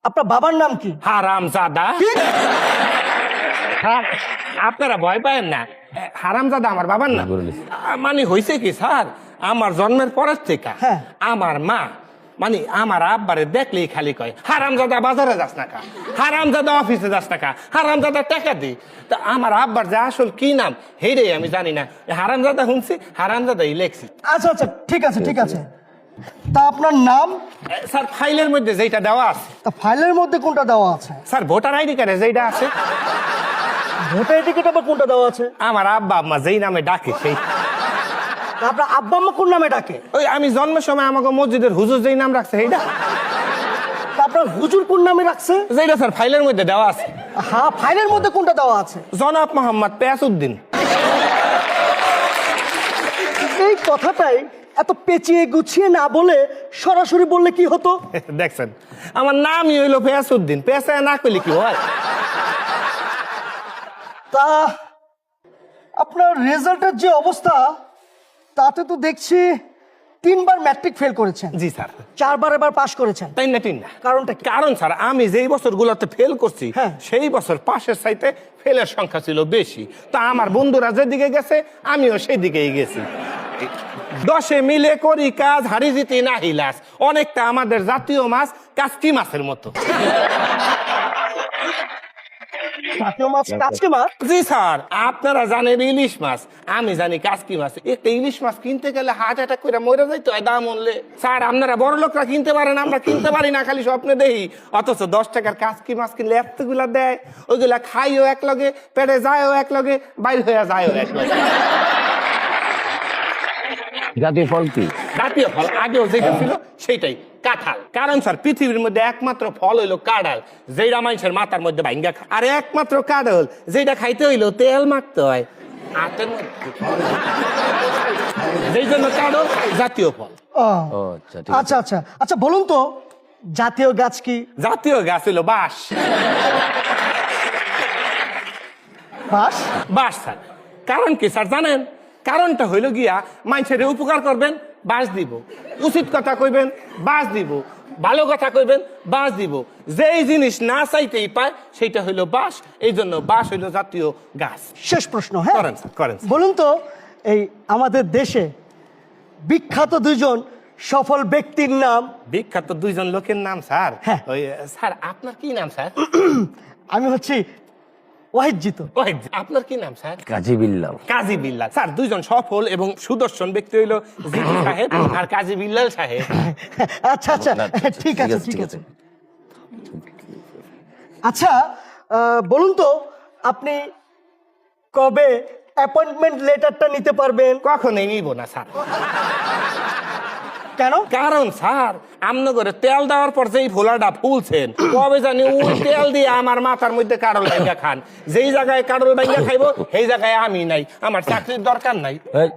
আপনার বাবার নাম কি? হারামজাদা। স্যার আপনারা ভয় পায়েন না, হারামজাদা আমার বাবার নাম। মানে হয়েছে কি স্যার, আমার জন্মের পরের থেকে হ্যাঁ। আমার মা মানে আমার আব্বারে দেখলেই খালি কয় হারামজাদা বাজারে যাস না কা, হারামজাদা অফিসে যাস না কা, হারামজাদা টাকা দি। তা আমার আব্বার যে আসল কি নাম হেইটাই আমি জানি না, হারামজাদা শুনছি, হারামজাদাই লেখছি। আচ্ছা আচ্ছা, ঠিক আছে ঠিক আছে। তা আপনার নাম? স্যার ফাইলের মধ্যে যেটা দেওয়া আছে। তা ফাইলের মধ্যে কোনটা দেওয়া আছে? স্যার ভোটার আইডি কার্ডে যেটা আছে। ভোটার আইডি কার্ডে আবার কোনটা দেওয়া আছে? আমার আব্বা আম্মা যেই নামে ডাকে সেই। তা আপনার আব্বা আম্মা কোন নামে ডাকে? ওই আমি জন্মের সময় আমাকে মসজিদের হুজুর যেই নাম রাখছে সেইটা। তা আপনার হুজুর কোন নামে রাখছে? যেটা স্যার ফাইলের মধ্যে দেওয়া আছে। হ্যাঁ, ফাইলের মধ্যে কোনটা দেওয়া আছে? জনাব মোহাম্মদ পেয়াসউদ্দিন। এই কথাটাই এত পেঁচিয়ে গুছিয়ে না বলে সরাসরি বললে কি হতো? দেখছেন আমার নামই হইলো পেয়াসউদ্দিন, পেঁচায় না করলে কি হয়। তা আপনার রেজাল্টের যে অবস্থা তাতে তো দেখছি 3বার ম্যাট্রিক ফেল করেছেন, জি স্যার। 4বার এবার পাশ করেছেন। তাই না তিন না? কারণটা কি? কারণ স্যার আমি যেই বছরগুলোতে ফেল করছি হ্যাঁ। সেই বছর পাশের চাইতে ফেলের সংখ্যা ছিল বেশি। তা আমার বন্ধুরা যেদিকে গেছে আমিও সেই দিকেই গেছি। 10 মিলে করি কাজ, হারি জিতি না হিলাস। অনেকটা আমাদের জাতীয় মাছ কাচকি মাছের মতো। জাতীয় মাছ কাচকি মাছ? জি স্যার, আপনারা জানেন ইলিশ মাছ, আমি জানি কাচকি মাছ। একটা ইলিশ মাছ কিনতে গেলে হার্ট অ্যাটাক করে মরে যাইতে হয় দাম উনলে। স্যার আপনারা বড় লোকরা কিনতে পারেন, আমরা কিনতে পারি না, খালি স্বপ্নে দেখি। অথচ 10 টাকার কাচকি মাছ কিনলে এতগুলা দেয়, ওইগুলা খাইও এক লগে, পেটে যায়ও এক লগে, বাইর হয়ে যায়ও এক লগে। জাতীয় ফল কি? জাতীয় ফল আগেও যেটা ছিল সেইটাই কাঁঠাল। কারণ স্যার পৃথিবীর মধ্যে একমাত্র ফল হইলো কাঁঠাল, যেটা মানুষের মাথার মধ্যে ভাঙ্গা খায়। আর একমাত্র কাঁঠাল যেটা খাইতে হইলো তেল মাখতে হয় আটের মধ্যে। যেই জন্য কাঁঠাল জাতীয় ফল। ও, ও আচ্ছা, ঠিক আচ্ছা আচ্ছা আচ্ছা, বলুন তো জাতীয় গাছ কি? জাতীয় গাছ হইলো বাঁশ। বাঁশ? বাঁশ স্যার। কারণ কি স্যার জানেন? কারণটা হইলো গিয়া মানুষের উপকার করবেন বাঁশ দিব, উচিত কথা কইবেন বাঁশ দিব, ভালো কথা কইবেন বাঁশ দিব। যেই জিনিস না চাইতেই পায় সেটা হইলো বাঁশ, এই জন্য বাঁশ হইলো জাতীয় গাছ। শেষ প্রশ্ন, হ্যাঁ করেন স্যার, করেন স্যার। বলুন তো এই আমাদের দেশে বিখ্যাত দুজন সফল ব্যক্তির নাম? বিখ্যাত দুইজন লোকের নাম স্যার? হ্যাঁ। ওই স্যার আপনার কি নাম স্যার? আমি হচ্ছি ওয়াহিদ জিতু। ওই আপনার কি নাম স্যার? কাজী বিল্লাল। কাজী বিল্লাল। স্যার দুইজন সফল এবং সুদর্শন ব্যক্তি হইলো জিতু সাহেব আর কাজী বিল্লাল সাহেব। আচ্ছা আচ্ছা, না, ঠিক আছে ঠিক আছে। আচ্ছা, বলুন তো আপনি কবে অ্যাপয়েন্টমেন্ট লেটারটা নিতে পারবেন? কখনোই নিব না স্যার। কেন? কারণ স্যার আমনগরে তেল দেওয়ার পর যেই ভোলাটা ফুলছেন, কবে জানি ওই তেল দিয়ে আমার মাথার মধ্যে কারল ভাঙ্গা খান। যেই জায়গায় কারল ভাঙ্গা খাইবো সেই জায়গায় আমি নাই, আমার চাকরির দরকার নাই। এই